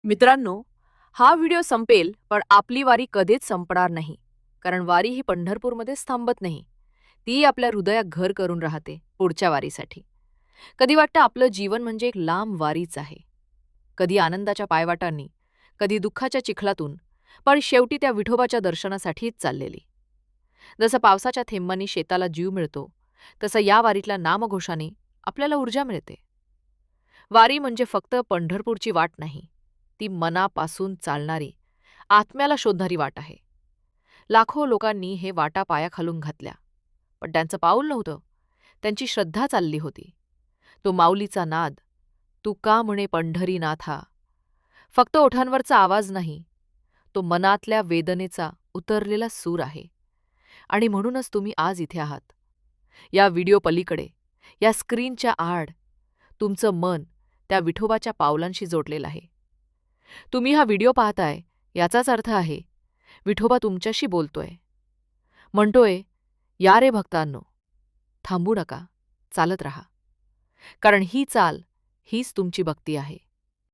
मित्रांनो, हा व्हिडिओ संपेल पण आपली वारी कधीच संपणार नाही. कारण वारी ही पंढरपूरमध्येच थांबत नाही. ती आपल्या हृदयात घर करून राहते पुढच्या वारीसाठी. कधी वाटतं आपलं जीवन म्हणजे एक लांब वारीच आहे. कधी आनंदाच्या पायवाटांनी, कधी दुःखाच्या चिखलातून, पण शेवटी त्या विठोबाच्या दर्शनासाठीच चाललेली. जसं पावसाच्या थेंबांनी शेताला जीव मिळतो, तसं या वारीतल्या नामघोषाने आपल्याला ऊर्जा मिळते. वारी म्हणजे फक्त पंढरपूरची वाट नाही, ती मनापासून चालणारी, आत्म्याला शोधणारी वाट आहे. लाखो लोकांनी हे वाटा पायाखालून घातल्या, पण त्यांचं पाऊल नव्हतं, त्यांची श्रद्धा चालली होती. तो माऊलीचा नाद, तू का म्हणे पंढरीनाथा, फक्त ओठांवरचा आवाज नाही, तो मनातल्या वेदनेचा उतरलेला सूर आहे. आणि म्हणूनच तुम्ही आज इथे आहात. या व्हिडिओ पलीकडे, या स्क्रीनच्या आड, तुमचं मन त्या विठोबाच्या पावलांशी जोडलेलं आहे. तुम्ही हा व्हिडिओ पाहताय याचाच अर्थ आहे विठोबा तुमच्याशी बोलतोय. म्हणतोय, या रे भक्तांनो, थांबू नका, चालत राहा. कारण ही चाल, हीच तुमची भक्ती आहे.